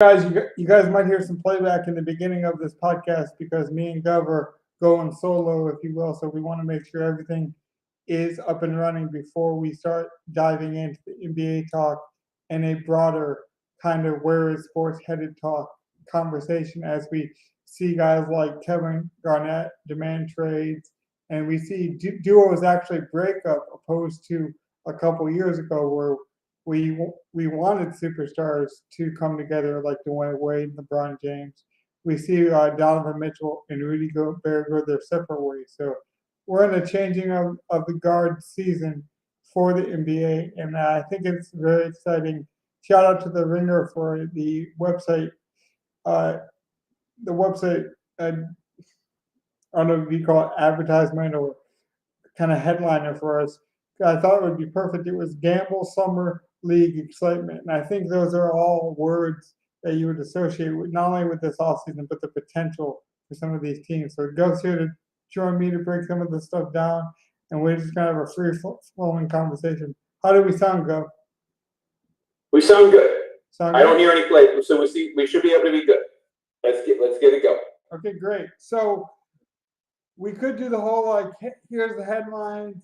Guys, you guys might hear some playback in the beginning of this podcast because me and Gov are going solo, if you will. So we want to make sure everything is up and running before we start diving into the NBA talk and a broader kind of where is sports headed talk conversation as we see guys like Kevin Garnett demand trades and we see duos actually break up opposed to a couple years ago where we wanted superstars to come together like Dwayne Wade and LeBron James. We see Donovan Mitchell and Rudy Gobert go their separate ways. So we're in a changing of the guard season for the NBA, and I think it's very exciting. Shout out to the Ringer for the website. Uh, the website, I don't know if you call it advertisement or kind of headliner for us. I thought it would be perfect. It was Gamble Summer League excitement. And I think those are all words that you would associate with not only with this off season, but the potential for some of these teams. So Gov's here to join me to break some of this stuff down. And we're just kind of a free flowing conversation. How do we sound, Gov? We sound good. Sound I good? don't hear any play, so we should be able to be good. Let's get it going. Okay, great. So we could do the whole like here's the headlines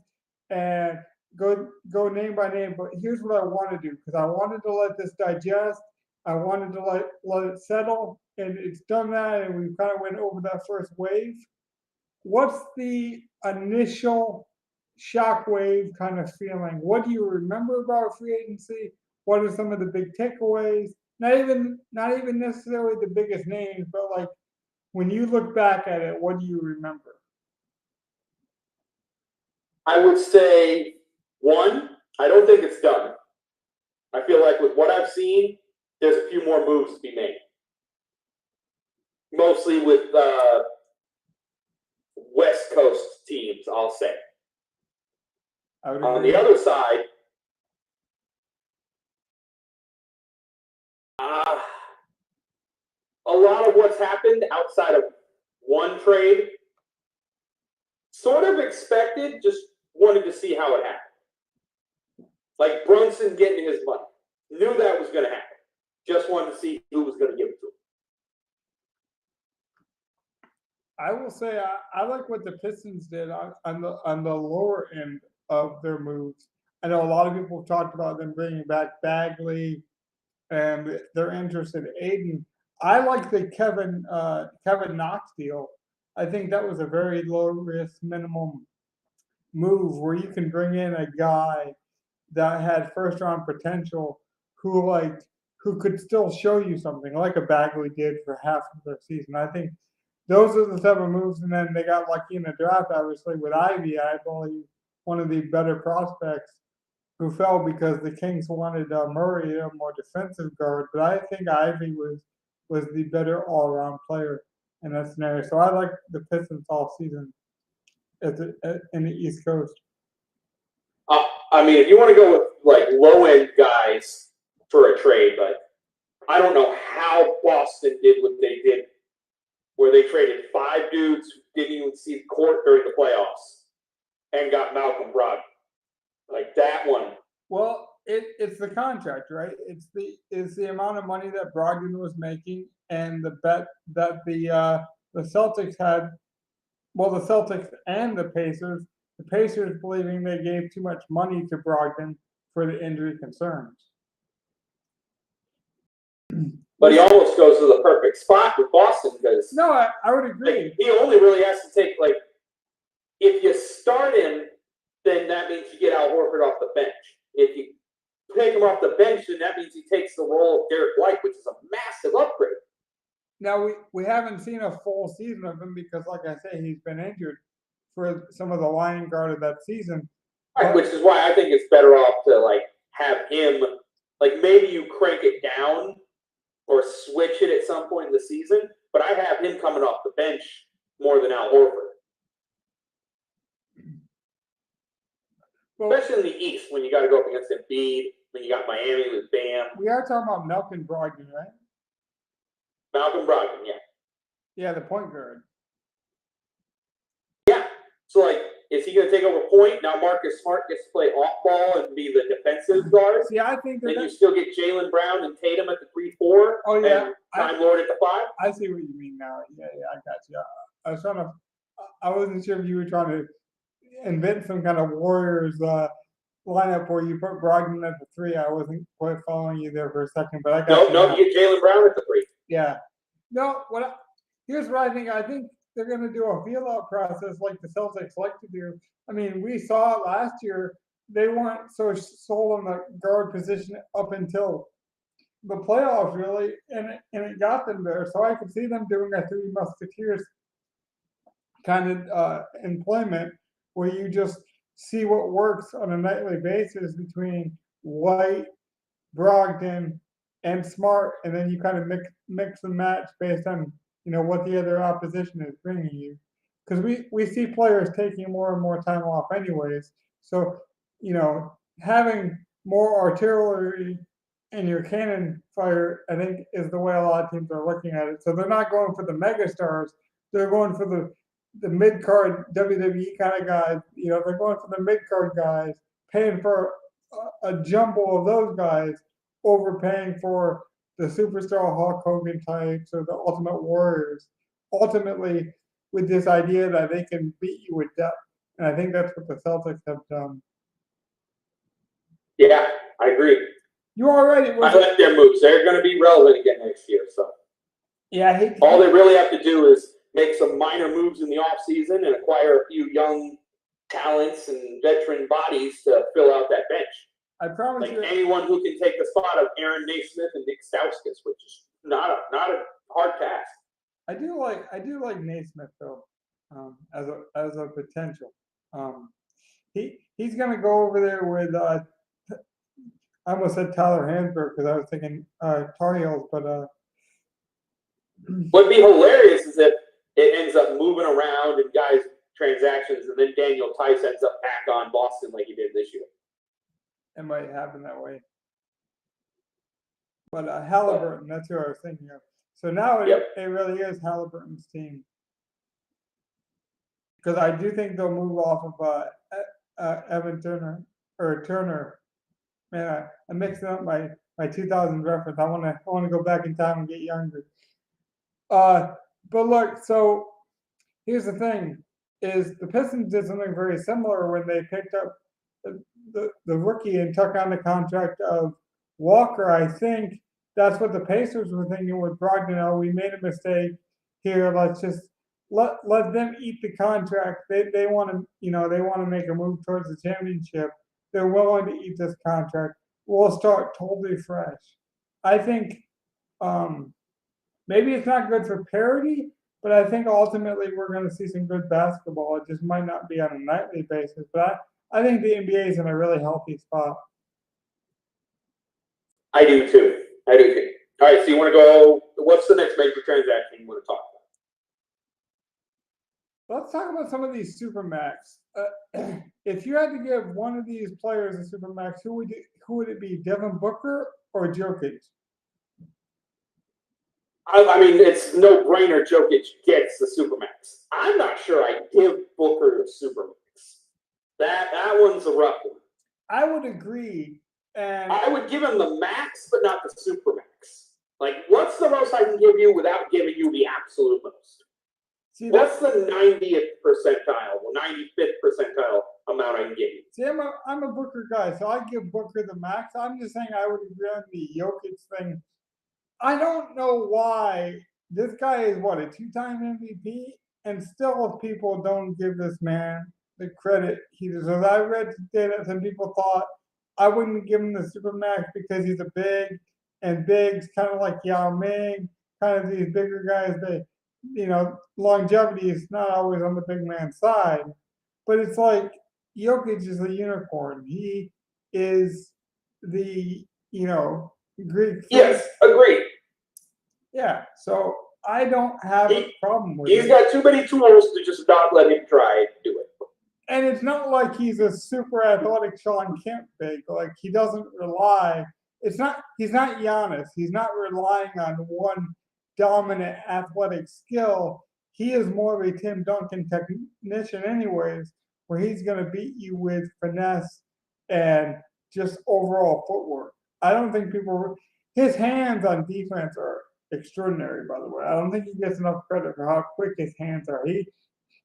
and go name by name, but here's what I want to do because I wanted to let this digest. I wanted to let it settle, and it's done that, and we kind of went over that first wave. What's the initial shockwave kind of feeling? What do you remember about free agency? What are some of the big takeaways? Not even necessarily the biggest names, but like when you look back at it, what do you remember? I would say, one, I don't think it's done. I feel like with what I've seen, there's a few more moves to be made. Mostly with West Coast teams, I'll say. On the other side, a lot of what's happened outside of one trade, sort of expected, just wanted to see how it happened. Like Brunson getting his money. Knew that was going to happen. Just wanted to see who was going to give it to him. I will say I like what the Pistons did on the lower end of their moves. I know a lot of people have talked about them bringing back Bagley and their interest in Aiden. I like the Kevin Knox deal. I think that was a very low risk minimum move where you can bring in a guy that had first round potential who could still show you something like a Bagley did for half of their season. I think those are the type of moves, and then they got lucky in the draft, obviously, with Ivy. I believe one of the better prospects who fell because the Kings wanted Murray, a more defensive guard. But I think Ivy was the better all around player in that scenario. So I like the Pistons all season in the East Coast. I mean, if you want to go with like low end guys for a trade, like I don't know how Boston did what they did, where they traded 5 dudes who didn't even see the court during the playoffs and got Malcolm Brogdon. Like that one. Well, it's the contract, right? It's the amount of money that Brogdon was making and the bet that the Celtics had. Well, the Celtics and the Pacers. The Pacers believing they gave too much money to Brogdon for the injury concerns. But he almost goes to the perfect spot with Boston because no, I would agree. Like, he only really has to take like if you start him, then that means you get Al Horford off the bench. If you take him off the bench, then that means he takes the role of Derek White, which is a massive upgrade. Now we haven't seen a full season of him because, like I say, he's been injured for some of the line guard of that season. Right, which is why I think it's better off to like have him, like maybe you crank it down or switch it at some point in the season, but I have him coming off the bench more than Al Horford. Well, especially in the East when you got to go up against Embiid, when you got Miami with Bam. We are talking about Malcolm Brogdon, right? Malcolm Brogdon, yeah. Yeah, the point guard. Yeah. So, like, Is he going to take over point? Now Marcus Smart gets to play off ball and be the defensive guard. See, I think Then you still get Jaylen Brown and Tatum at the 3-4. Oh, yeah. And Time Lord at the 5. I see what you mean now. Yeah, I got you. I wasn't sure if you were trying to invent some kind of Warriors lineup where you put Brogdon at the 3. I wasn't quite following you there for a second, but I got you. No, you get Jaylen Brown at the 3. Yeah. No, here's what I think. I think they're going to do a feel-out process like the Celtics like to do. I mean, we saw it last year. They weren't so sold on the guard position up until the playoffs, really, and it got them there. So I could see them doing a Three Musketeers kind of employment where you just see what works on a nightly basis between White, Brogdon, and Smart, and then you kind of mix and match based on what the other opposition is bringing you, because we see players taking more and more time off anyways. So having more artillery in your cannon fire, I think, is the way a lot of teams are looking at it. So they're not going for the mega stars; they're going for the mid card WWE kind of guys. They're going for the mid card guys, paying for a jumble of those guys, overpaying for the superstar Hulk Hogan types or the Ultimate Warriors, ultimately with this idea that they can beat you with depth. And I think that's what the Celtics have done. Yeah, I agree. You already I like their moves. They're going to be relevant again next year. So yeah, all they really have to do is make some minor moves in the offseason and acquire a few young talents and veteran bodies to fill out that bench. I promise you, anyone who can take the spot of Aaron Naismith and Nick Stauskas, which is not a hard task. I do like Naismith though, as a potential. He's gonna go over there with I almost said Tyler Hansberg because I was thinking Tar Heels, but what'd be hilarious is if it ends up moving around and guys transactions, and then Daniel Tice ends up back on Boston like he did this year. It might happen that way. But Halliburton, that's who I was thinking of. So now it really is Halliburton's team. Because I do think they'll move off of Evan Turner. Man, I'm mixing up my 2000 reference. I want to go back in time and get younger. But look, so here's the thing: is the Pistons did something very similar when they picked up the rookie and took on the contract of Walker. I think that's what the Pacers were thinking with Brogdon. Oh, we made a mistake here. Let's just let them eat the contract. They want to make a move towards the championship. They're willing to eat this contract. We'll start totally fresh. I think maybe it's not good for parity, but I think ultimately we're going to see some good basketball. It just might not be on a nightly basis, but I think the NBA is in a really healthy spot. I do too. All right, so you want to go, what's the next major transaction you want to talk about? Let's talk about some of these supermax. If you had to give one of these players a supermax, who would it be? Devin Booker or Jokic? I mean, it's no brainer. Jokic gets the supermax. I'm not sure I give Booker the supermax. That one's a rough one. I would agree, and I would give him the max, but not the supermax. Like, what's the most I can give you without giving you the absolute most? See, what's the 90th percentile, 95th percentile amount I can give you? See, I'm a Booker guy, so I give Booker the max. I'm just saying I would agree on the Jokic thing. I don't know why this guy is a 2-time MVP, and still people don't give this man the credit he deserves. I read today that some people thought I wouldn't give him the supermax because he's a big, and bigs kind of like Yao Ming, kind of these bigger guys that, longevity is not always on the big man's side. But it's like Jokic is a unicorn. He is the, Greek. Yes, agreed. Yeah, so I don't have a problem with it. He's got too many tools to just not let him try and do it. And it's not like he's a super athletic Sean Kemp big. Like, he doesn't rely. He's not Giannis. He's not relying on one dominant athletic skill. He is more of a Tim Duncan technician anyways, where he's going to beat you with finesse and just overall footwork. I don't think his hands on defense are extraordinary, by the way. I don't think he gets enough credit for how quick his hands are.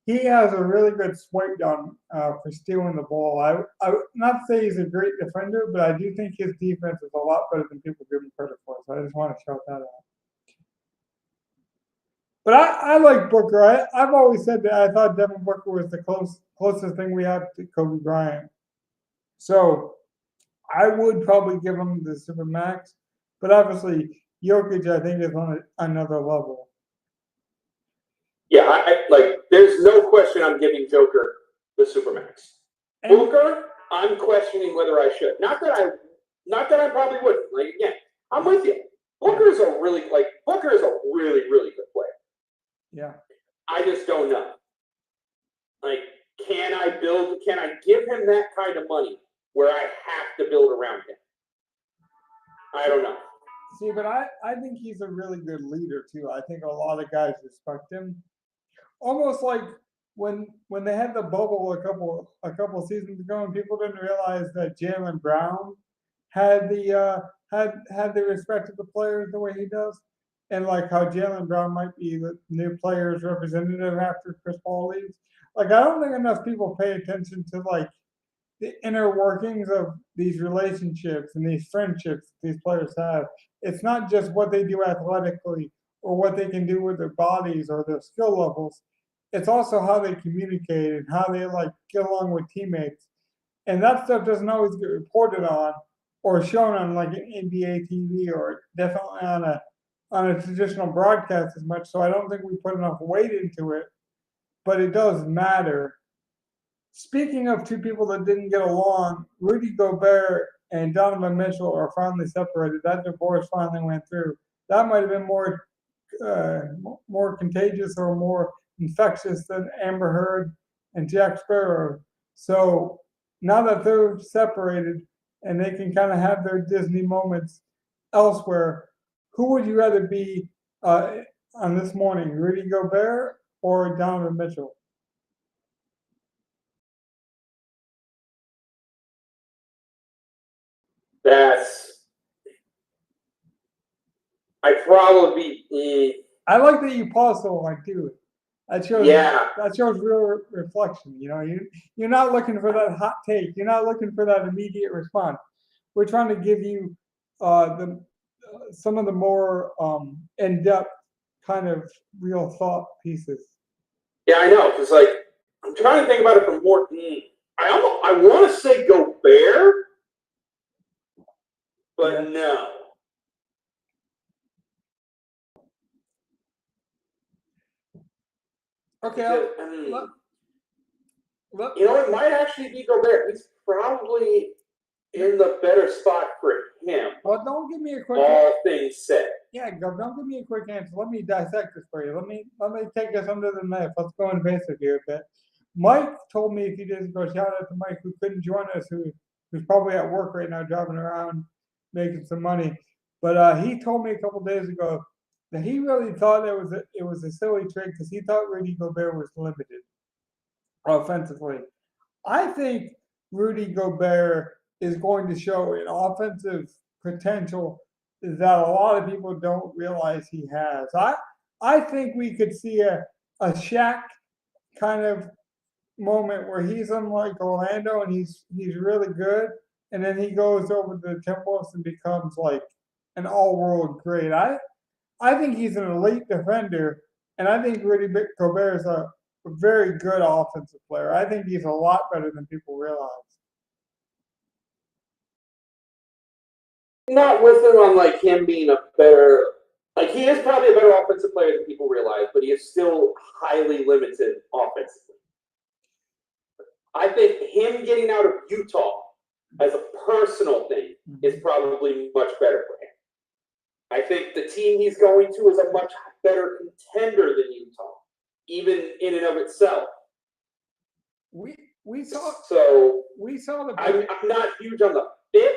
He has a really good swipe down for stealing the ball. I not to say he's a great defender, but I do think his defense is a lot better than people give him credit for. So I just want to shout that out. But I like Booker. I've always said that I thought Devin Booker was the closest thing we have to Kobe Bryant. So I would probably give him the Supermax. But obviously, Jokic, I think, is on another level. Yeah, I like. There's no question I'm giving Joker the Supermax. Booker, I'm questioning whether I should. Not that I probably wouldn't. Like again, I'm with you. Booker is a really really good player. Yeah. I just don't know. Like, can I give him that kind of money where I have to build around him? I don't know. See, but I think he's a really good leader too. I think a lot of guys respect him. Almost like when they had the bubble a couple seasons ago, and people didn't realize that Jaylen Brown had the respect of the players the way he does, and like how Jaylen Brown might be the new players' representative after Chris Paul leaves. Like I don't think enough people pay attention to like the inner workings of these relationships and these friendships these players have. It's not just what they do athletically or what they can do with their bodies or their skill levels. It's also how they communicate and how they like get along with teammates. And that stuff doesn't always get reported on or shown on like an NBA TV or definitely on a traditional broadcast as much. So I don't think we put enough weight into it, but it does matter. Speaking of two people that didn't get along, Rudy Gobert and Donovan Mitchell are finally separated. That divorce finally went through. That might have been more contagious or more infectious than Amber Heard and Jack Sparrow. So now that they're separated and they can kind of have their Disney moments elsewhere, who would you rather be on this morning, Rudy Gobert or Donovan Mitchell? I'd probably be. I like that you pause so long too. That shows real reflection. You know, you're not looking for that hot take. You're not looking for that immediate response. We're trying to give you some of the more in-depth kind of real thought pieces. Yeah, I know. Because like I'm trying to think about it from more. I want to say Gobert, but no. Okay. It might actually be Gobert. He's probably in the better spot for him. Well, don't give me a quick. All things said. Yeah, don't give me a quick answer. Let me dissect this for you. Let me take us under the knife. Let's go invasive here a bit. Mike told me a few days ago. Shout out to Mike who couldn't join us, who's probably at work right now, driving around, making some money. But he told me a couple days ago that he really thought it was a silly trick because he thought Rudy Gobert was limited offensively. I think Rudy Gobert is going to show an offensive potential that a lot of people don't realize he has. I think we could see a Shaq kind of moment where he's in like Orlando and he's really good, and then he goes over to the Timberwolves and becomes like an all-world great. I think he's an elite defender, and I think Rudy Gobert is a very good offensive player. I think he's a lot better than people realize. Not with him on like him being a better, like he is probably a better offensive player than people realize, but he is still highly limited offensively. I think him getting out of Utah as a personal thing is probably much better for him. I think the team he's going to is a much better contender than Utah, even in and of itself. We saw the. I'm not huge on the fit,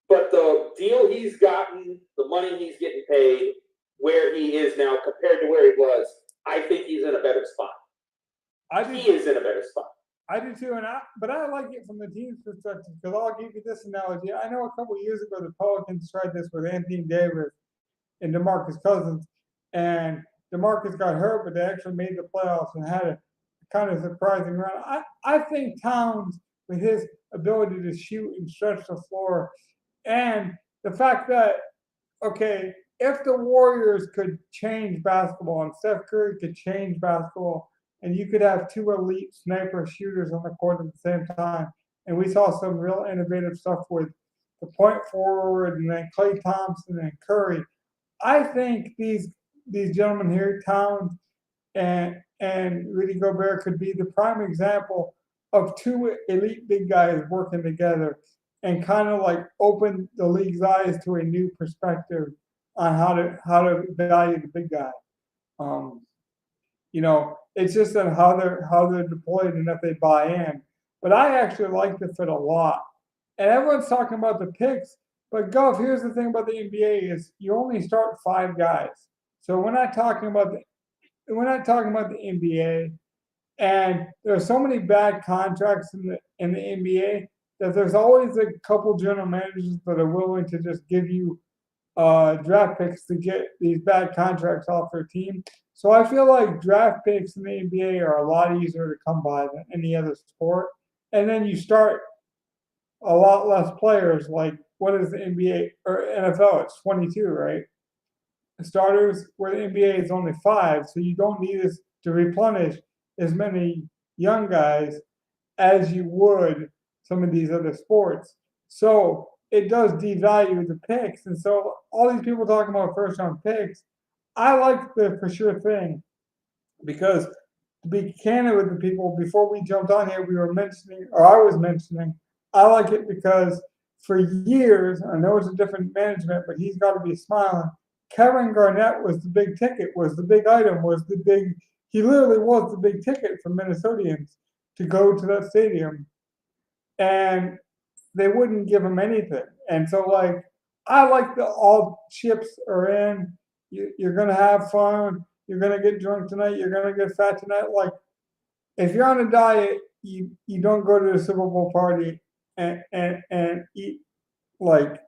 but the deal he's gotten, the money he's getting paid, where he is now compared to where he was, I think he's in a better spot. he is in a better spot. I do too, but I like it from the team's perspective because I'll give you this analogy. I know a couple of years ago the Pelicans tried this with Anthony Davis and DeMarcus Cousins, and DeMarcus got hurt, but they actually made the playoffs and had a kind of surprising run. I think Towns, with his ability to shoot and stretch the floor, and the fact that, okay, if the Warriors could change basketball and Steph Curry could change basketball, and you could have two elite sniper shooters on the court at the same time, and we saw some real innovative stuff with the point forward and then Klay Thompson and Curry. I think these gentlemen here, Towns and Rudy Gobert, could be the prime example of two elite big guys working together and kind of like open the league's eyes to a new perspective on how to value the big guy. It's just that how they're deployed and if they buy in. But I actually like the fit a lot. And everyone's talking about the picks, but Gov, here's the thing about the NBA is you only start 5 guys. So we're not talking about the NBA, and there are so many bad contracts in the NBA that there's always a couple general managers that are willing to just give you draft picks to get these bad contracts off their team. So I feel like draft picks in the NBA are a lot easier to come by than any other sport. And then you start a lot less players. Like, what is the NBA or NFL? It's 22, right? Starters, where the NBA is only 5. So you don't need to replenish as many young guys as you would some of these other sports. So it does devalue the picks. And so all these people talking about first round picks, I like the for sure thing, because to be candid with the people, before we jumped on here, I was mentioning, I like it because for years, I know it's a different management, but he's got to be smiling. Kevin Garnett was the big ticket, was the big item, he literally was the big ticket for Minnesotians to go to that stadium. And they wouldn't give him anything. And so, like, I like all chips are in. You're going to have fun. You're going to get drunk tonight. You're going to get fat tonight. Like, if you're on a diet, you don't go to the Super Bowl party and eat, like,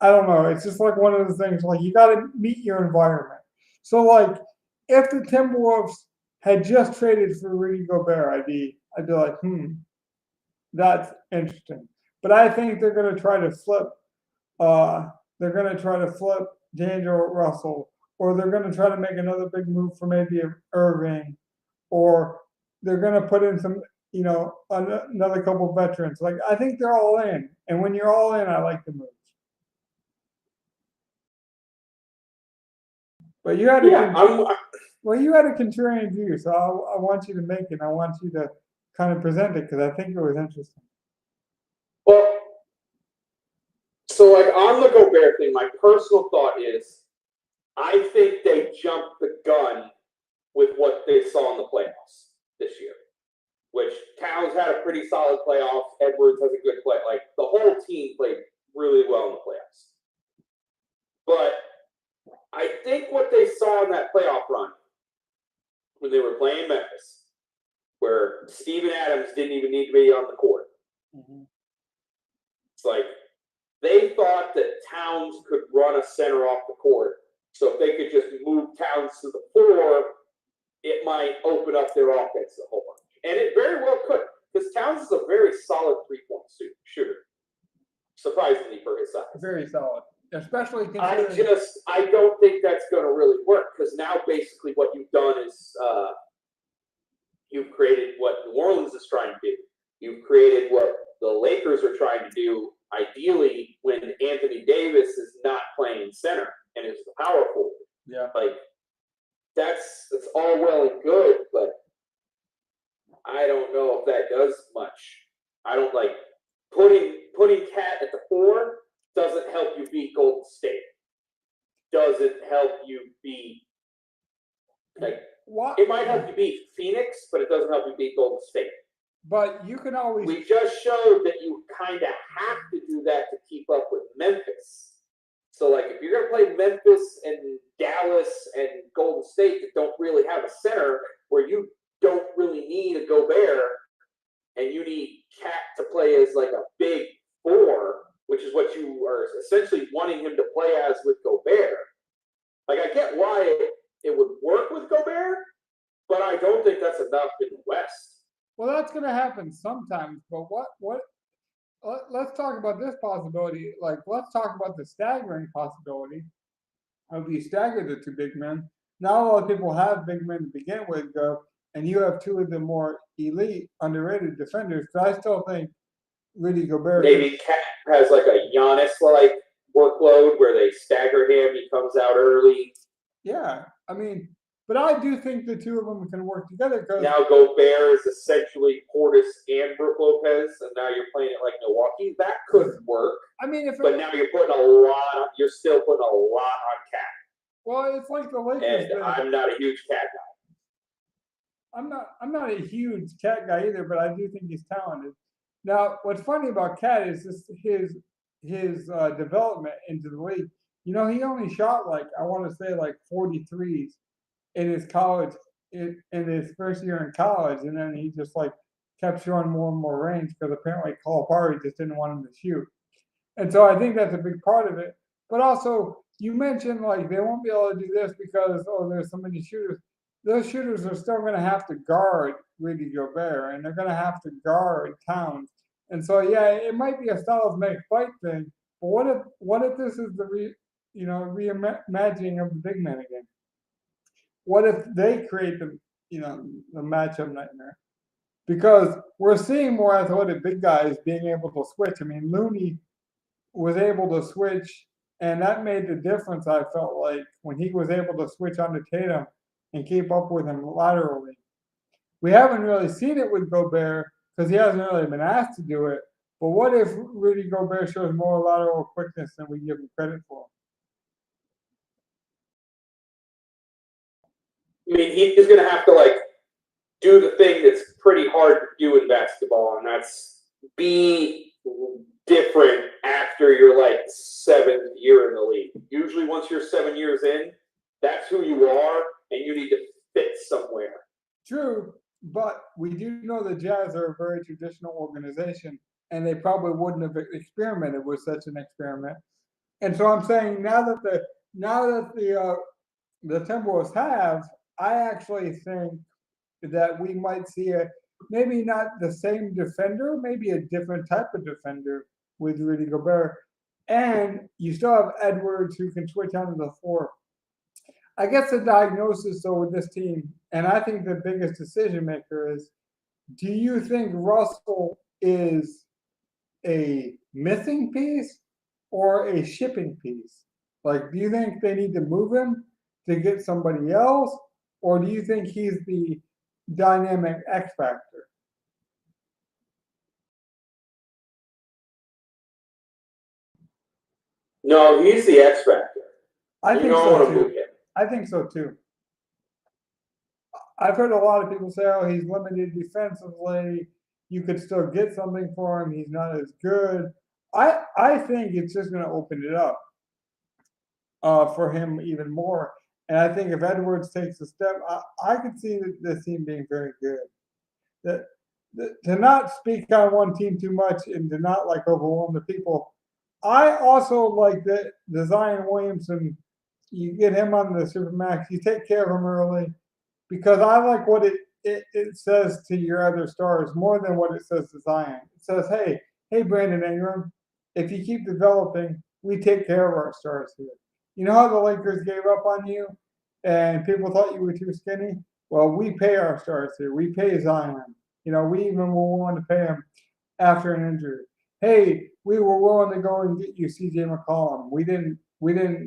I don't know. It's just like one of the things, like, you got to meet your environment. So, like, if the Timberwolves had just traded for Rudy Gobert, I'd be like, that's interesting. But I think they're going to try to flip. They're going to try to flip D'Angelo Russell, or they're going to try to make another big move for maybe Irving, or they're going to put in some, another couple of veterans. Like, I think they're all in, and when you're all in, I like the moves. But you had you had a contrarian view, so I want you to make it. I want you to kind of present it because I think it was interesting. Well, so like on the Gobert thing, my personal thought is, I think they jumped the gun with what they saw in the playoffs this year, which Towns had a pretty solid playoffs. Edwards has a good play. Like, the whole team played really well in the playoffs. But I think what they saw in that playoff run when they were playing Memphis, where Steven Adams didn't even need to be on the court. Mm-hmm. It's like they thought that Towns could run a center off the court. So if they could just move Towns to the floor, it might open up their offense a whole bunch. And it very well could, because Towns is a very solid three-point shooter, surprisingly for his size. Very solid. Especially I don't think that's going to really work, because now basically what you've done is you've created what New Orleans is trying to do. You've created what the Lakers are trying to do, ideally, when Anthony Davis is not playing center and is the power forward. Yeah. Like, that's all well and good, but I don't know if that does much. I don't like putting Cat at the 4 doesn't help you beat Golden State. Doesn't help you beat, like, what? It might help you beat Phoenix, but it doesn't help you beat Golden State. But you can always. We just showed that you kind of have to do that to keep up with Memphis. So, like, if you're going to play Memphis and Dallas and Golden State that don't really have a center, where you don't really really need a Gobert, and you need Cat to play as like a big four, which is what you are essentially wanting him to play as with Gobert. Like, I get why it would work with Gobert, but I don't think that's enough in the West. Well, that's going to happen sometimes, but let's talk about this possibility. Like, let's talk about the staggering possibility of you stagger the two big men. Not a lot of people have big men to begin with, and you have two of the more elite, underrated defenders. But I still think Rudy Gobert. Maybe Cat has like a Giannis-like workload where they stagger him. He comes out early. Yeah, I mean, but I do think the two of them can work together. Because now Gobert is essentially Portis and Brook Lopez, and now you're playing it like Milwaukee. That could work. I mean, but now you're putting a lot. You're still putting a lot on Cat. Well, it's like the Lakers. And I'm not a huge Cat guy. I'm not a huge Cat guy either, but I do think he's talented. Now, what's funny about Cat is just his development into the league. You know, he only shot like, I want to say like 43s in his college, in his first year in college, and then he just like kept showing more and more range because apparently Calipari just didn't want him to shoot. And so I think that's a big part of it. But also, you mentioned like they won't be able to do this because, there's so many shooters. Those shooters are still going to have to guard Rudy Gobert, and they're going to have to guard Towns. And so, yeah, it might be a styles make fight thing. But what if this is the reimagining of the big men again? What if they create the matchup nightmare? Because we're seeing more athletic big guys being able to switch. I mean, Looney was able to switch, and that made the difference. I felt like when he was able to switch onto Tatum and keep up with him laterally. We haven't really seen it with Gobert because he hasn't really been asked to do it. But what if Rudy Gobert shows more lateral quickness than we give him credit for? I mean, he's going to have to like do the thing that's pretty hard to do in basketball, and that's be different after your like 7th year in the league. Usually, once you're 7 years in, that's who you are, and you need to fit somewhere. True, but we do know the Jazz are a very traditional organization, and they probably wouldn't have experimented with such an experiment. And so I'm saying now that the Timberwolves have, I actually think that we might see maybe not the same defender, maybe a different type of defender with Rudy Gobert. And you still have Edwards who can switch onto the floor. I guess the diagnosis, though, with this team, and I think the biggest decision maker is, do you think Russell is a missing piece or a shipping piece? Like, do you think they need to move him to get somebody else? Or do you think he's the dynamic X factor? No, he's the X factor. I think so too. I think so too. I've heard a lot of people say, "Oh, he's limited defensively. You could still get something for him. He's not as good." I think it's just going to open it up for him even more. And I think if Edwards takes a step, I could see this team being very good. To not speak on one team too much and to not like overwhelm the people. I also like the Zion Williamson. You get him on the Supermax. You take care of him early because I like what it says to your other stars more than what it says to Zion. It says, hey, Brandon Ingram, if you keep developing, we take care of our stars here. You know how the Lakers gave up on you and people thought you were too skinny? Well, we pay our stars here. We pay Zion. We even were willing to pay him after an injury. Hey, we were willing to go and get you C.J. McCollum. We didn't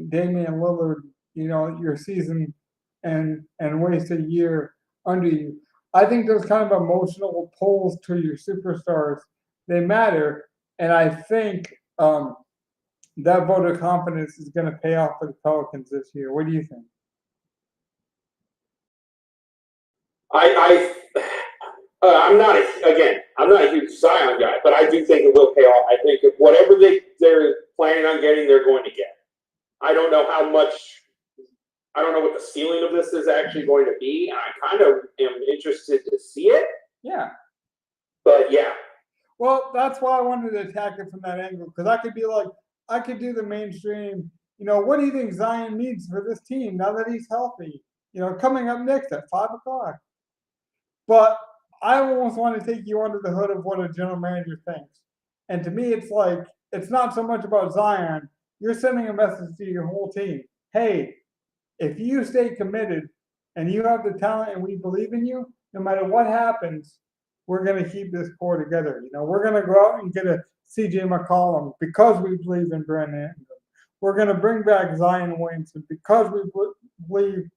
Damian Lillard, your season and waste a year under you. I think those kind of emotional pulls to your superstars, they matter. And I think that vote of confidence is going to pay off for the Pelicans this year. What do you think? I'm not a huge Zion guy, but I do think it will pay off. I think if whatever they're planning on getting, they're going to get. I don't know how much I don't know what the ceiling of this is actually going to be. I kind of am interested to see it. Yeah. But yeah. Well, that's why I wanted to attack it from that angle, because I could be like, I could do the mainstream. What do you think Zion needs for this team now that he's healthy? Coming up next at 5 o'clock. But I almost want to take you under the hood of what a general manager thinks. And to me, it's like, it's not so much about Zion. You're sending a message to your whole team. Hey, if you stay committed and you have the talent and we believe in you, no matter what happens, we're going to keep this core together. We're going to go out and get a CJ McCollum because we believe in Brandon Ingram. We're going to bring back Zion Williamson because we believe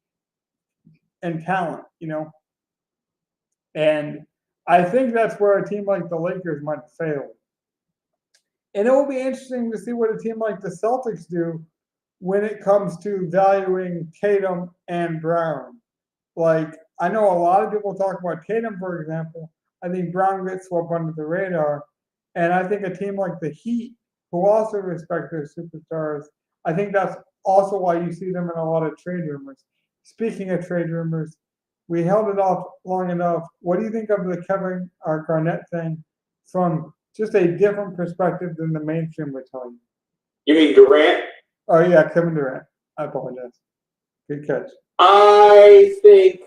in talent, And I think that's where a team like the Lakers might fail. And it will be interesting to see what a team like the Celtics do when it comes to valuing Tatum and Brown. Like, I know a lot of people talk about Tatum, for example. I think Brown gets swept under the radar. And I think a team like the Heat, who also respect their superstars, I think that's also why you see them in a lot of trade rumors. Speaking of trade rumors, we held it off long enough. What do you think of the Kevin Garnett thing from just a different perspective than the mainstream would tell you? You mean Durant? Oh, yeah, Kevin Durant. I apologize. Good catch. I think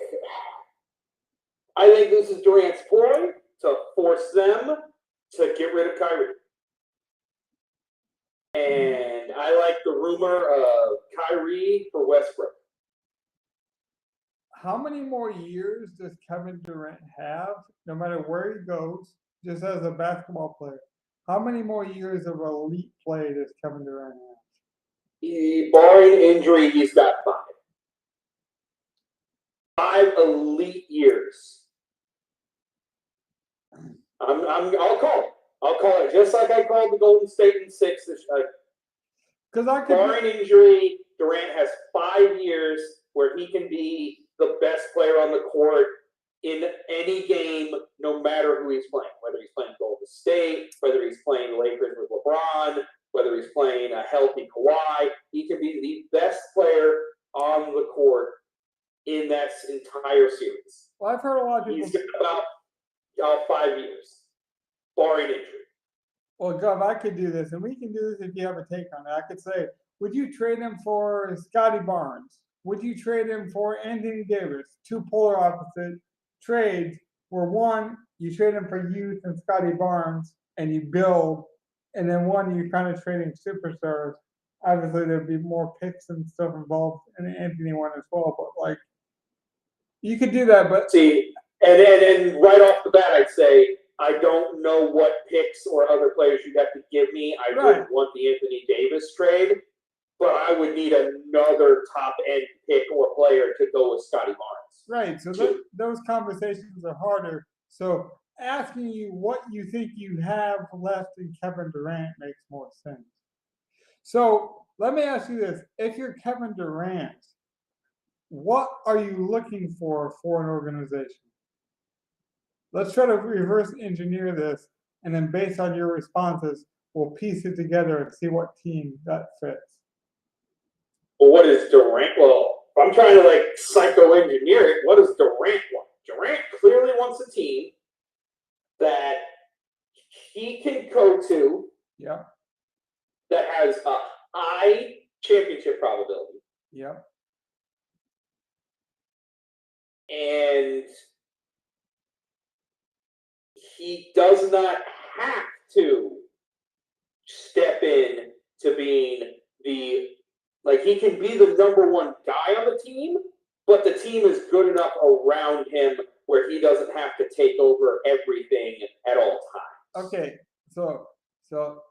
this is Durant's ploy to force them to get rid of Kyrie. And I like the rumor of Kyrie for Westbrook. How many more years does Kevin Durant have, no matter where he goes, just as a basketball player? How many more years of elite play does Kevin Durant have? Barring injury, he's got 5. 5 elite years. I'll call it. I'll call it just like I called the Golden State in 6. Barring injury, Durant has 5 years where he can be the best player on the court in any game, no matter who he's playing. Whether he's playing Golden State, whether he's playing the Lakers with LeBron, whether he's playing a healthy Kawhi, he can be the best player on the court in that entire series. Well, I've heard a lot of people. He's got about 5 years, barring injury. Well, Gov, I could do this, and we can do this if you have a take on it. I could say, would you trade him for Scotty Barnes? Would you trade him for Anthony Davis? 2 polar opposite trades where one, you trade him for youth and Scotty Barnes and you build, and then one, you're kind of trading superstars. Obviously, there'd be more picks and stuff involved in the Anthony one as well, but like, you could do that, but see, and right off the bat, I'd say I don't know what picks or other players you'd have to give me. I wouldn't want the Anthony Davis trade, but I would need another top end pick or player to go with Scotty Barnes. Right. So those conversations are harder. So asking you what you think you have left in Kevin Durant makes more sense. So let me ask you this. If you're Kevin Durant, what are you looking for an organization? Let's try to reverse engineer this, and then based on your responses, we'll piece it together and see what team that fits. Well, what is Durant? Well, if I'm trying to psycho-engineer it, what does Durant want? Durant clearly wants a team that he can go to. Yeah. That has a high championship probability. Yeah. And he does not have to step in to being he can be the number 1 guy on the team, but the team is good enough around him where he doesn't have to take over everything at all times. Okay, so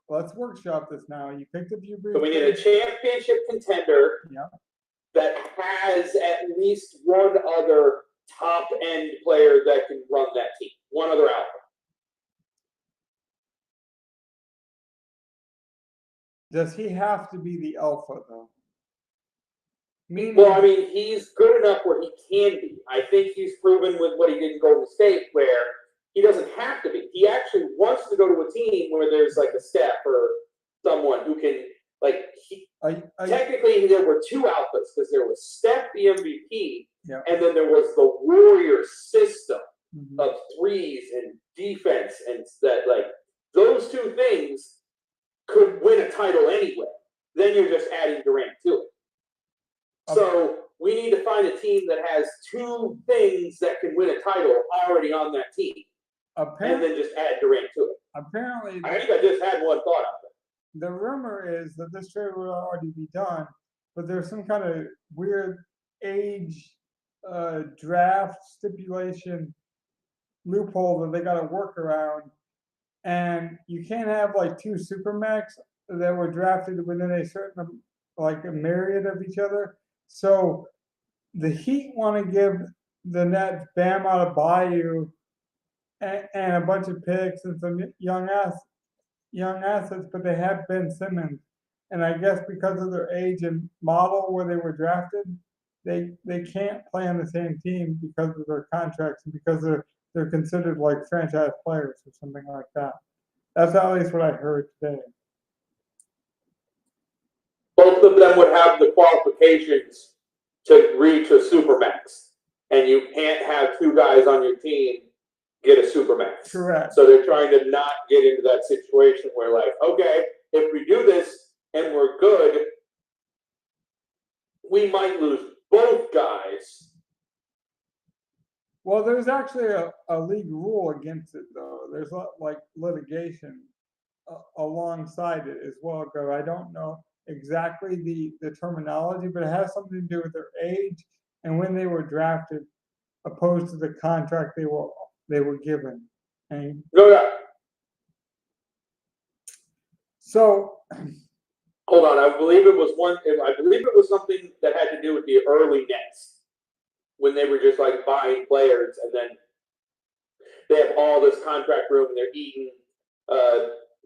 let's workshop this now. You picked up your brief. So we need a championship contender that has at least one other top-end player that can run that team. One other alpha. Does he have to be the alpha, though? Well, I mean, he's good enough where he can be. I think he's proven with what he did in Golden State where he doesn't have to be. He actually wants to go to a team where there's a Steph or someone who can, Technically, there were two alphas because there was Steph, the MVP, Yeah. and then there was the Warrior system Mhm. of threes and defense, and that like those two things could win a title anyway. Then you're just adding Durant to it. So we need to find a team that has two things that can win a title already on that team, and Apparently, then just add Durant to it. apparently, I think I just had one thought out there. the rumor is that this trade will already be done, but there's some kind of weird age draft stipulation loophole that they got to work around, and you can't have like two supermax that were drafted within a certain like a myriad of each other. So the Heat want to give the Nets Bam Adebayo and a bunch of picks and some young assets, but they have Ben Simmons, and I guess because of their age and model where they were drafted, they can't play on the same team because of their contracts and because they're considered like franchise players or something like that. That's at least what I heard today. Both of them would have the qualifications to reach a supermax, and you can't have two guys on your team get a supermax. Correct. So they're trying to not get into that situation where, like, okay, if we do this and we're good, we might lose both guys. Well, there's actually a league rule against it, though. There's like litigation alongside it as well. Go. I don't know exactly the terminology, but it has something to do with their age and when they were drafted, opposed to the contract they were given. And No, no. so, Hold on. I believe it was something that had to do with the early Nets when they were just like buying players, and then they have all this contract room and they're eating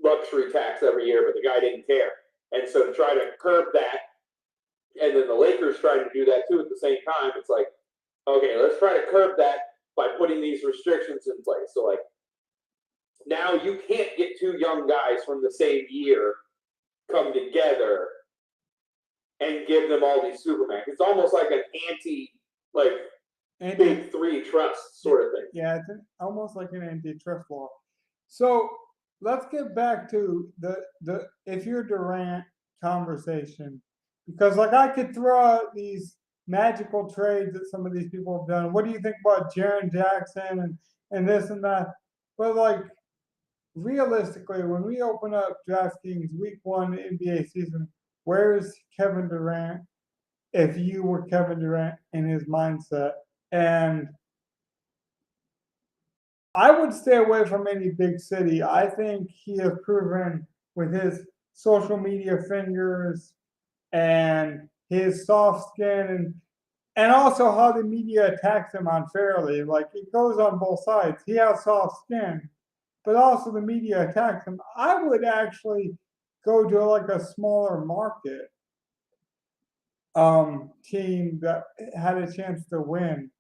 luxury tax every year, but the guy didn't care. And so to try to curb that, and then the Lakers trying to do that too at the same time, it's like, okay, let's try to curb that by putting these restrictions in place. So like now you can't get two young guys from the same year come together and give them all these supermax. It's almost like an big three trust sort of thing. Yeah, it's almost like an antitrust law. So let's get back to the if you're Durant conversation, because like I could throw out these magical trades that some of these people have done. What do you think about Jaren Jackson and this and that? But like realistically, when we open up DraftKings Week 1 NBA season, where's Kevin Durant if you were Kevin Durant in his mindset? And I would stay away from any big city. I think he has proven with his social media fingers and his soft skin and also how the media attacks him unfairly. Like it goes on both sides. He has soft skin, but also the media attacks him. I would actually go to like a smaller market team that had a chance to win.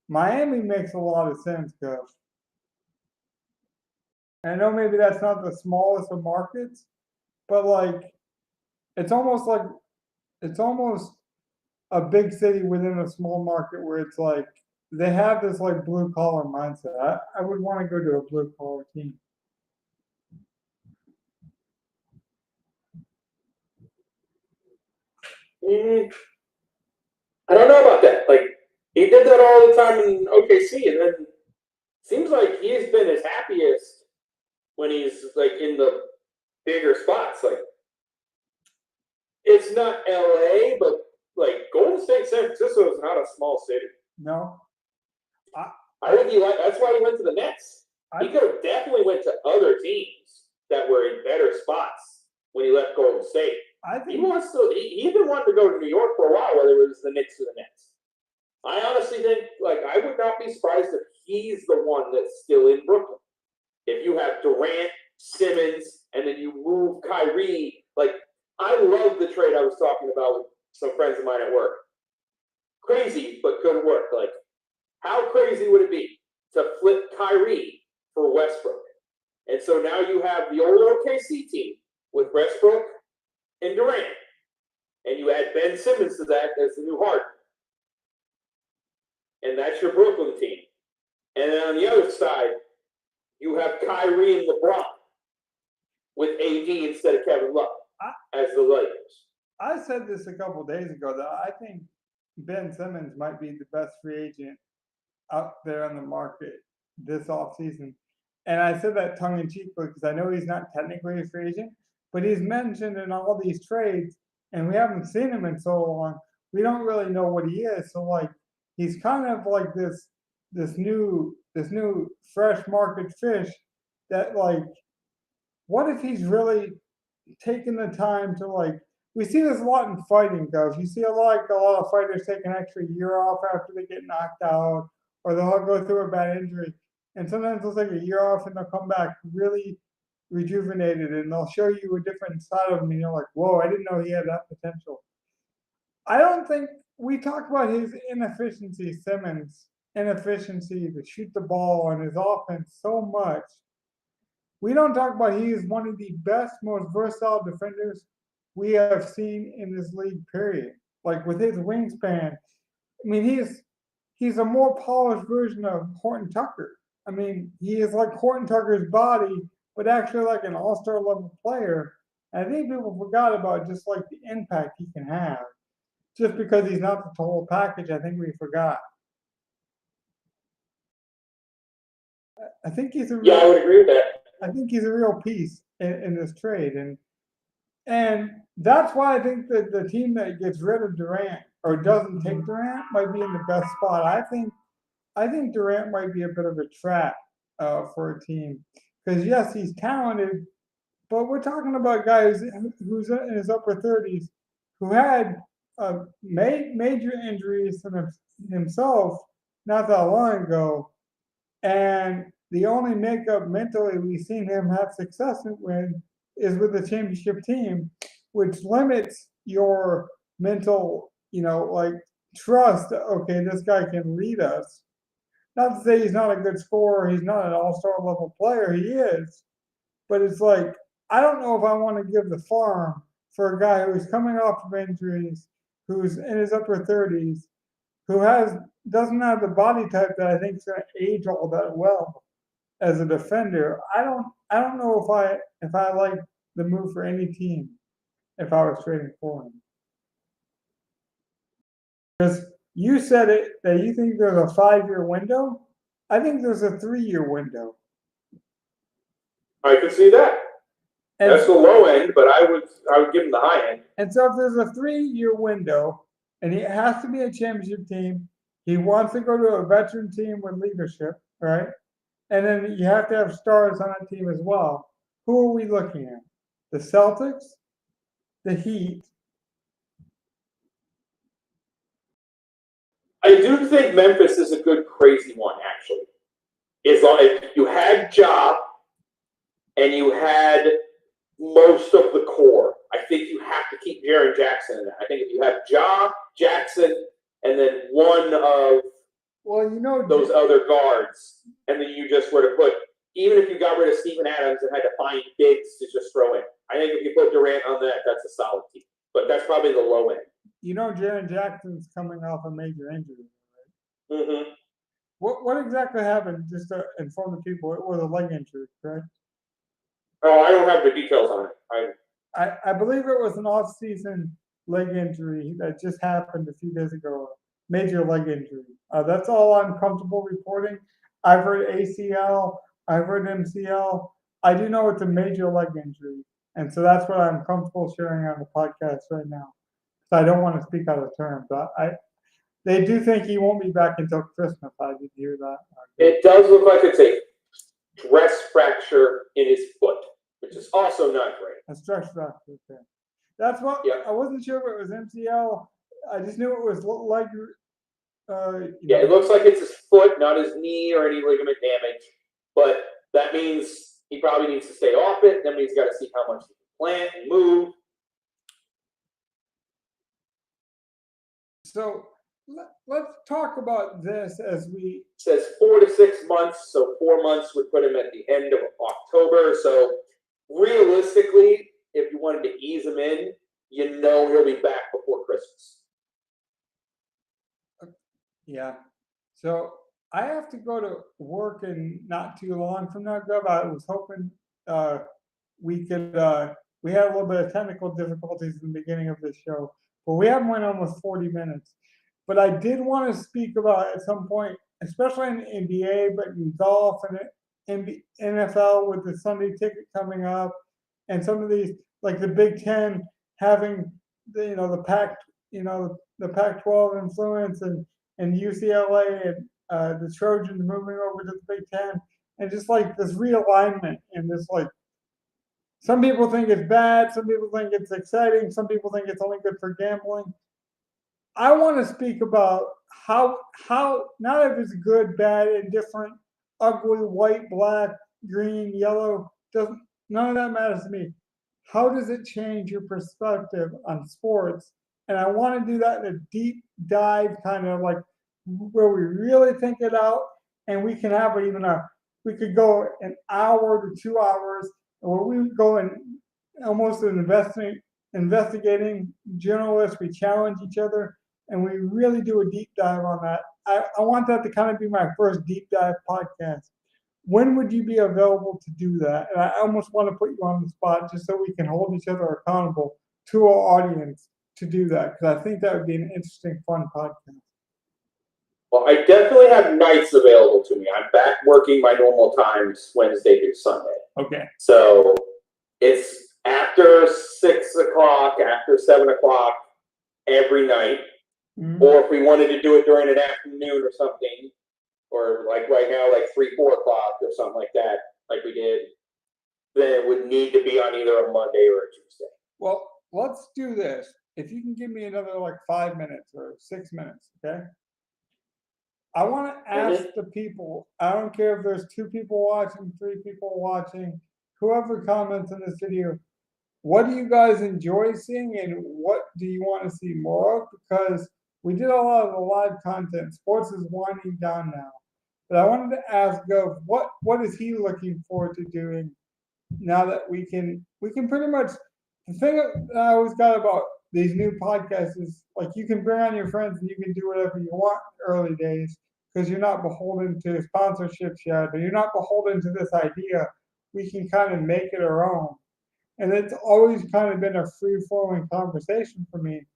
Miami makes a lot of sense, Gov. I know maybe that's not the smallest of markets, but like it's almost a big city within a small market where it's like they have this like blue collar mindset. I would want to go to a blue collar team. I don't know about that. Like he did that all the time in OKC, and then seems like he's been his happiest when he's like in the bigger spots. Like it's not LA, but like Golden State, San Francisco is not a small city. No, I think that's why he went to the Nets. He could have definitely went to other teams that were in better spots when he left Golden State. I think he even wanted to go to New York for a while, whether it was the Knicks or the Nets. I honestly think, like, I would not be surprised if he's the one that's still in Brooklyn. If you have Durant, Simmons, and then you move Kyrie, like, I love the trade I was talking about with some friends of mine at work. Crazy, but could work. Like, how crazy would it be to flip Kyrie for Westbrook? And so now you have the old OKC team with Westbrook and Durant. and you add Ben Simmons to that as the new Harden. And that's your Brooklyn team. And then on the other side, you have Kyrie and LeBron with AD instead of Kevin Love as the Lakers. I said this a couple of days ago that I think Ben Simmons might be the best free agent out there on the market this offseason. And I said that tongue in cheek because I know he's not technically a free agent, but he's mentioned in all these trades, and we haven't seen him in so long. We don't really know what he is. So like he's kind of like this new fresh market fish that like, what if he's really taking the time to like, we see this a lot in fighting, Gov. You see a lot of fighters take an extra year off after they get knocked out, or they'll go through a bad injury. And sometimes they'll take a year off and they'll come back really rejuvenated, and they'll show you a different side of him, and you're like, whoa, I didn't know he had that potential. I don't think we talk about his inefficiency, Simmons' inefficiency to shoot the ball and his offense so much. We don't talk about he is one of the best, most versatile defenders we have seen in this league, period. Like with his wingspan, I mean, he's a more polished version of Horton Tucker. I mean, he is like Horton Tucker's body, but actually like an all-star level player. And I think people forgot about just like the impact he can have. Just because he's not the total package, I think we forgot. I think he's a I would agree with that. I think he's a real piece in this trade, and that's why I think that the team that gets rid of Durant or doesn't take Durant might be in the best spot. I think Durant might be a bit of a trap for a team because yes, he's talented, but we're talking about a guy who's in his upper 30s who had major injuries to himself not that long ago, and the only makeup mentally we've seen him have success with is with the championship team, which limits your mental, like trust. Okay, this guy can lead us. Not to say he's not a good scorer, he's not an all-star level player, he is. But it's like, I don't know if I want to give the farm for a guy who's coming off of injuries, who's in his upper 30s, who doesn't have the body type that I think is going to age all that well as a defender. I don't know if I like the move for any team if I was trading for him. Because you said it that you think there's a 5-year window. I think there's a 3-year window. I can see that. And that's the low end, but I would give him the high end. And so if there's a 3-year window, and it has to be a championship team, he wants to go to a veteran team with leadership, right? And then you have to have stars on that team as well. Who are we looking at? The Celtics, the Heat. I do think Memphis is a good crazy one, actually. As long as you had Ja and you had most of the core, I think you have to keep Jaren Jackson in there. I think if you have Ja, Jackson, and then one of those other guards, and then you just were to put, even if you got rid of Steven Adams and had to find bigs to just throw in, I think if you put Durant on that, that's a solid team. But that's probably the low end. Jaren Jackson's coming off a major injury, right? Mm-hmm. What exactly happened? Just to inform the people, it was a leg injury, correct? Oh, I don't have the details on it. I believe it was an off-season leg injury that just happened a few days ago. Major leg injury. That's all I'm comfortable reporting. I've heard ACL. I've heard MCL. I do know it's a major leg injury, and so that's what I'm comfortable sharing on the podcast right now. So I don't want to speak out of turn, but they do think he won't be back until Christmas. I did hear that. It does look like it's a stress fracture in his foot, which is also not great. A stress fracture. Okay. That's what. Yeah. I wasn't sure if it was MCL. I just knew it was leg. It looks like it's his foot, not his knee or any ligament damage. But that means he probably needs to stay off it. That means he's got to see how much he can plant and move. So let's talk about this as we. It says 4 to 6 months, so 4 months would put him at the end of October. So realistically, if you wanted to ease him in, you know he'll be back before Christmas. Yeah. So I have to go to work in not too long from now, Gov. I was hoping we could we had a little bit of technical difficulties in the beginning of this show, but we haven't went almost 40 minutes. But I did want to speak about at some point, especially in the NBA, but in golf and NFL with the Sunday ticket coming up, and some of these like the Big Ten having the Pac-12 influence and UCLA and the Trojans moving over to the Big Ten, and just like this realignment and this like some people think it's bad, some people think it's exciting, some people think it's only good for gambling. I want to speak about how not if it's good, bad, indifferent, ugly, white, black, green, yellow, doesn't none of that matters to me. How does it change your perspective on sports? And I want to do that in a deep dive kind of like where we really think it out and we can have we could go an hour to 2 hours where we go and almost an investigating journalists, we challenge each other and we really do a deep dive on that. I want that to kind of be my first deep dive podcast. When would you be available to do that? And I almost want to put you on the spot just so we can hold each other accountable to our audience to do that, because I think that would be an interesting, fun podcast. Well, I definitely have nights available to me. I'm back working my normal times Wednesday through Sunday. Okay. So it's after 6 o'clock, after 7 o'clock every night. Mhm. Or if we wanted to do it during an afternoon or something, or like right now, like 3, 4 o'clock or something like that, like we did, then it would need to be on either a Monday or a Tuesday. Well, let's do this. If you can give me another like 5 minutes or 6 minutes, okay? I want to ask the people, I don't care if there's 2 people watching, 3 people watching, whoever comments in this video, what do you guys enjoy seeing and what do you want to see more of? Because we did a lot of the live content. Sports is winding down now. But I wanted to ask Gov, what is he looking forward to doing now that we can pretty much the thing that I always got about these new podcasts is like you can bring on your friends and you can do whatever you want in the early days because you're not beholden to sponsorships yet, or you're not beholden to this idea. We can kind of make it our own. And it's always kind of been a free flowing conversation for me.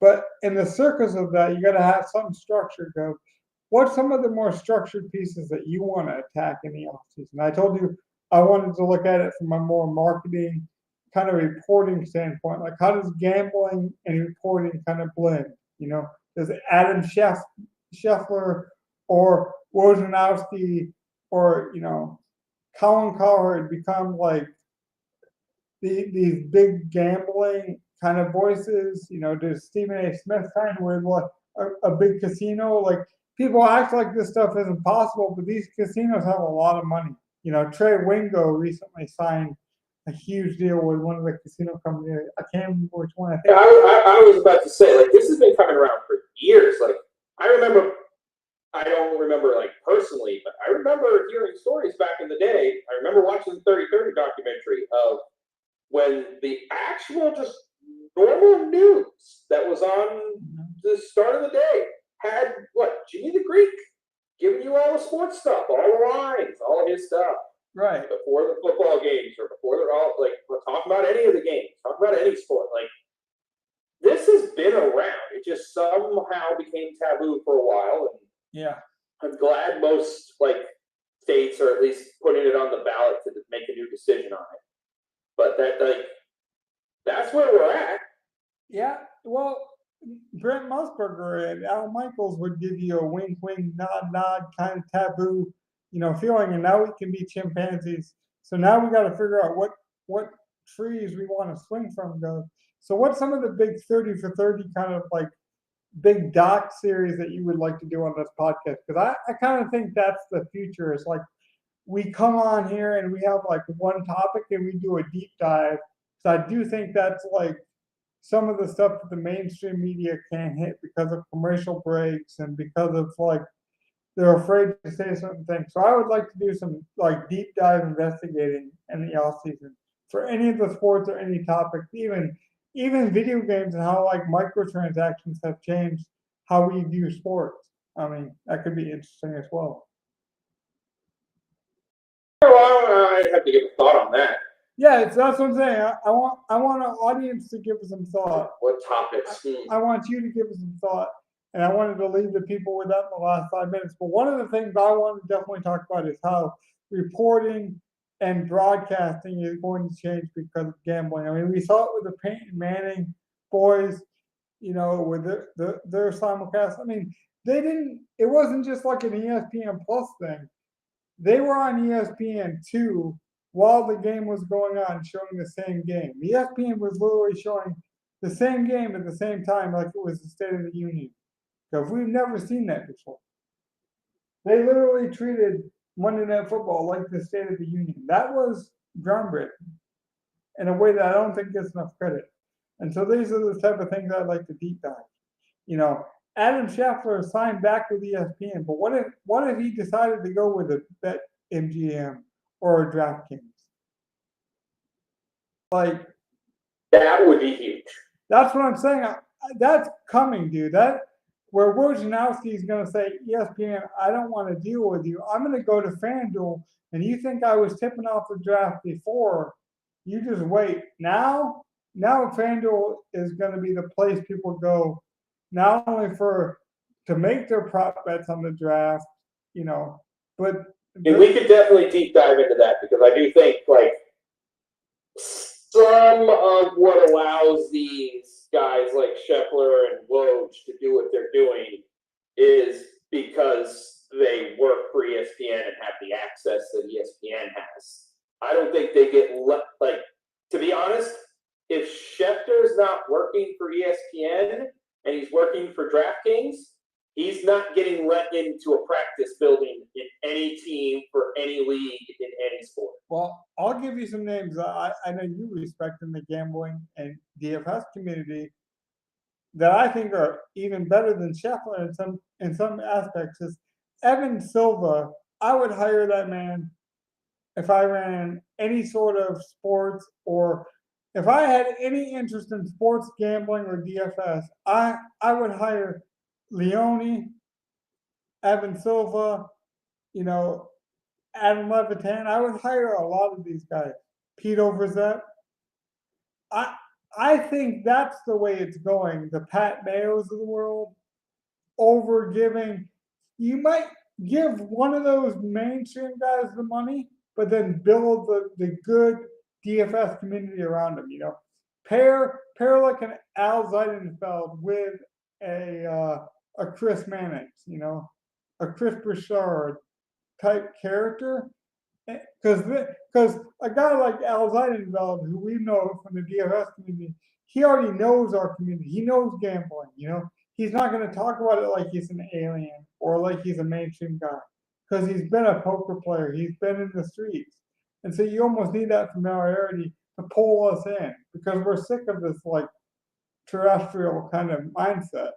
But in the circus of that, you got to have some structure. Go, what's some of the more structured pieces that you want to attack in the offseason? I told you I wanted to look at it from a more marketing kind of reporting standpoint. Like, how does gambling and reporting kind of blend? Does Adam Scheffler or Wojnarowski or Colin Cowherd become like these big gambling kind of voices? Does Stephen A. Smith sign with a big casino? Like people act like this stuff isn't possible, but these casinos have a lot of money. Trey Wingo recently signed a huge deal with one of the casino companies. I can't remember which one. I was about to say, like, this has been coming around for years. Like, I don't remember, like, personally, but I remember hearing stories back in the day. I remember watching the 30/30 documentary of when the actual just normal news that was on the start of the day had, Jimmy the Greek giving you all the sports stuff, all the lines, all of his stuff. Right. Before the football games or before they're all, like, we're talking about any of the games, talk about any sport. Like, this has been around. It just somehow became taboo for a while. And yeah, I'm glad most, like, states are at least putting it on the ballot to make a new decision on it. But that's where we're at. Yeah. Well, Brent Musburger and Al Michaels would give you a wink, wink, nod, nod kind of taboo, feeling, and now we can be chimpanzees. So now we got to figure out what trees we want to swing from. So what's some of the big 30 for 30 kind of like big doc series that you would like to do on this podcast? Because I kind of think that's the future. It's like we come on here and we have like one topic and we do a deep dive. So I do think that's like some of the stuff that the mainstream media can't hit because of commercial breaks and because of like they're afraid to say certain things. So I would like to do some like deep dive investigating in the off season for any of the sports or any topic, even even video games and how like microtransactions have changed how we view sports. I mean, that could be interesting as well. Well, I'd have to give a thought on that. Yeah, that's what I'm saying. I want our audience to give us some thought. What topics? I want you to give us some thought, and I wanted to leave the people with that in the last 5 minutes. But one of the things I want to definitely talk about is how reporting and broadcasting is going to change because of gambling. I mean, we saw it with the Peyton Manning boys, you know, with their simulcast. I mean, they didn't. It wasn't just like an ESPN Plus thing. They were on ESPN2 while the game was going on, showing the same game. ESPN was literally showing the same game at the same time, like it was the State of the Union. Because we've never seen that before. They literally treated Monday Night Football like the State of the Union. That was groundbreaking in a way that I don't think gets enough credit. And so these are the type of things I'd like to deep dive. You know, Adam Scheffler signed back with ESPN, but what if he decided to go with a BetMGM or a DraftKings? Like, that would be huge. That's what I'm saying. That's coming, dude. That where Wojnarowski is going to say, ESPN, I don't want to deal with you. I'm going to go to FanDuel, and you think I was tipping off the draft before? You just wait. Now FanDuel is going to be the place people go, not only to make their prop bets on the draft, you know, but and we could definitely deep dive into that because I do think like some of what allows these guys like Scheffler and Woj to do what they're doing is because they work for ESPN and have the access that ESPN has. I don't think they get like, to be honest, if Schefter's not working for ESPN and he's working for DraftKings, he's not getting let into a practice building in any team for any league in any sport. Well, I'll give you some names I know you respect in the gambling and DFS community that I think are even better than Scheffler in some aspects. Is Evan Silva. I would hire that man if I ran any sort of sports, or if I had any interest in sports gambling or DFS. I would hire Leone, Evan Silva, you know, Adam Levitan. I would hire a lot of these guys. Pete Overzet. I think that's the way it's going. The Pat Mayos of the world, over giving. You might give one of those mainstream guys the money, but then build the good DFS community around them. You know, pair like an Al Zeidenfeld with a Chris Mannix. You know, a Chris Bouchard type character, because a guy like Al Zeidenfeld, who we know from the DFS community, he already knows our community. He knows gambling. You know, he's not going to talk about it like he's an alien or like he's a mainstream guy, because he's been a poker player. He's been in the streets, and so you almost need that familiarity to pull us in, because we're sick of this like terrestrial kind of mindset.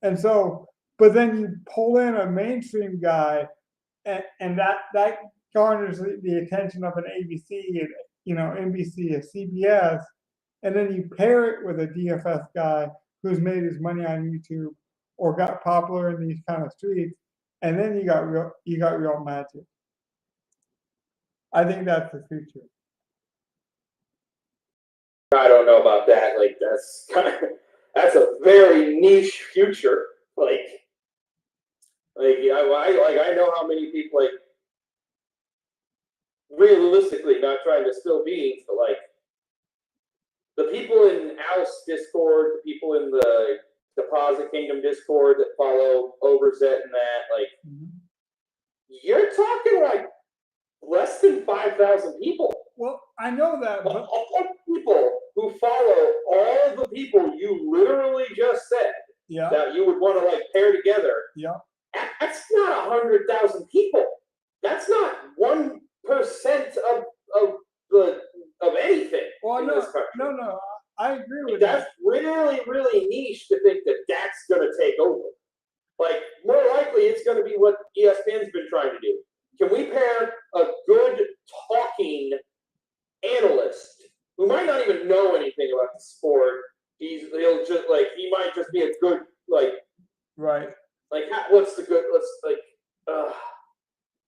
And so, but then you pull in a mainstream guy, and that garners the attention of an ABC, and you know, NBC, a CBS, and then you pair it with a DFS guy who's made his money on YouTube or got popular in these kind of streets, and then you got real magic. I think that's the future. I don't know about that. Like that's a very niche future. I know how many people, like, realistically, not trying to spill beans, but like the people in Al's Discord, the people in the Deposit Kingdom Discord that follow Overzet and that, like, you're talking like less than 5,000 people. Well, I know that, but all the people who follow all the people you literally just said that you would want to like pair together. Yeah. That's not 100,000 people. That's not 1% of anything. Well, in no, this country. no, I agree with that's that. really, really niche to think that that's going to take over. Like, more likely, it's going to be what ESPN's been trying to do. Can we pair a good talking analyst who might not even know anything about the sport. He might just be a good right. What's the good?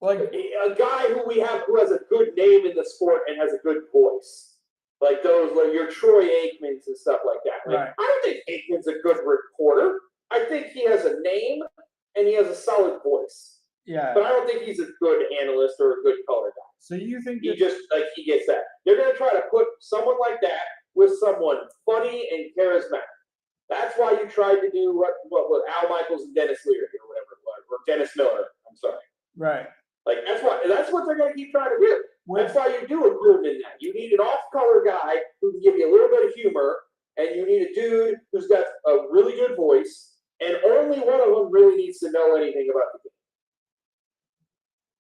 Like A guy who has a good name in the sport and has a good voice, like your Troy Aikmans and stuff like that. right. I don't think Aikman's a good reporter. I think he has a name and he has a solid voice. Yeah. But I don't think he's a good analyst or a good color guy. So you think he gets that? They're going to try to put someone like that with someone funny and charismatic. That's why you tried to do what Al Michaels and Dennis Leary or whatever it was, or Dennis Miller. I'm sorry. Right. That's what they're going to keep trying to do. That's why you do a groom in that. You need an off-color guy who can give you a little bit of humor, and you need a dude who's got a really good voice, and only one of them really needs to know anything about the game.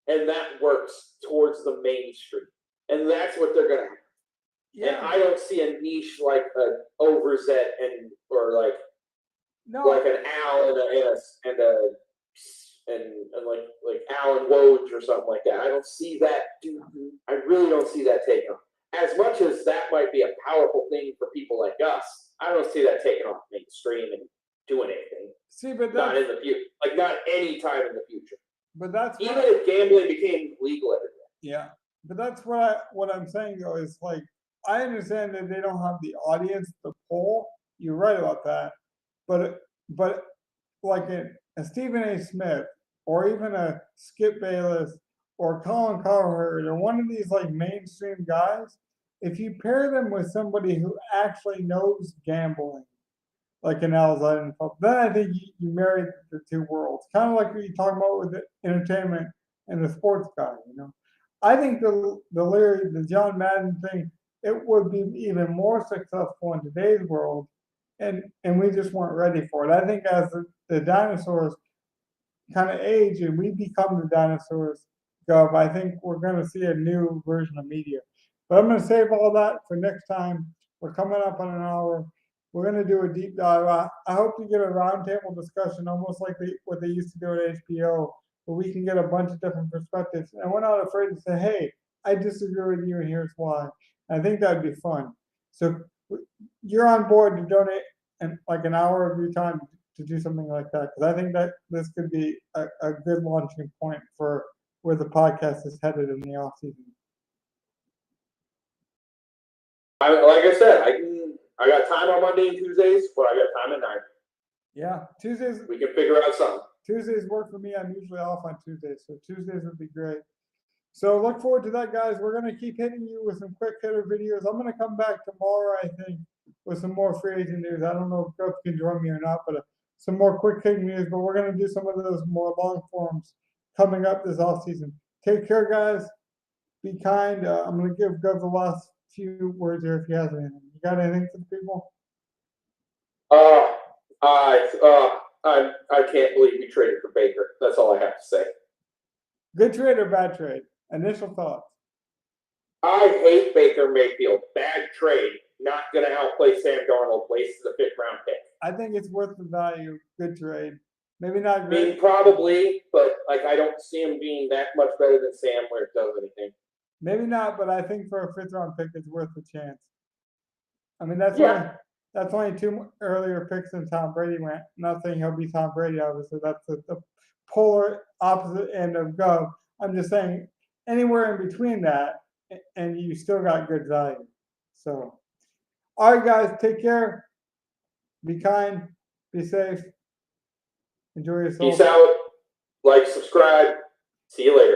And that works towards the mainstream. And that's what they're going to have. Yeah. And I don't see a niche like an Overzet or like an Al and Alan Woj or something like that. I don't see that. I really don't see that taking off. As much as that might be a powerful thing for people like us, I don't see that taking off mainstream and doing anything. See, but not in the future. Not any time in the future. But that's even if gambling became legal everywhere. Yeah, but that's what I'm saying though is I understand that they don't have the audience to poll. You're right about that, but like a Stephen A. Smith or even a Skip Bayless or Colin Cowherd or one of these mainstream guys, if you pair them with somebody who actually knows gambling, like an Al Zeidenfeld, then I think you marry the two worlds. Kind of like what you're talking about with the entertainment and the sports guy, I think the John Madden thing, it would be even more successful in today's world, and we just weren't ready for it. I think as the dinosaurs kind of age and we become the dinosaurs, Gov, I think we're going to see a new version of media. But I'm going to save all that for next time. We're coming up on an hour. We're going to do a deep dive. I hope to get a roundtable discussion, almost like what they used to do at HBO, where we can get a bunch of different perspectives. And we're not afraid to say, hey, I disagree with you, and here's why. I think that'd be fun. So you're on board to donate an hour of your time to do something like that, because I think that this could be a good launching point for where the podcast is headed in the off season. Like I said, I got time on Monday and Tuesdays, but I got time at night. Yeah, Tuesdays. We can figure out something. Tuesdays work for me. I'm usually off on Tuesdays, so Tuesdays would be great. So look forward to that, guys. We're going to keep hitting you with some quick hitter videos. I'm going to come back tomorrow, I think, with some more free agent news. I don't know if Gov can join me or not, but some more quick hitting news. But we're going to do some of those more long forms coming up this off season. Take care, guys. Be kind. I'm going to give Gov the last few words here if he has anything. You got anything for the people? I can't believe we traded for Baker. That's all I have to say. Good trade or bad trade? Initial thoughts. I hate Baker Mayfield. Bad trade. Not going to outplay Sam Darnold. Wasted a 5th round pick. I think it's worth the value. Good trade. Maybe not great. Probably, but I don't see him being that much better than Sam where it does anything. Maybe not, but I think for a 5th round pick, it's worth the chance. I mean, that's only 2 earlier picks than Tom Brady went. I'm not saying he'll be Tom Brady, obviously. That's the polar opposite end of Gov. I'm just saying anywhere in between that, and you still got good value. So, all right, guys, take care. Be kind. Be safe. Enjoy yourself. Peace out. Like, subscribe. See you later.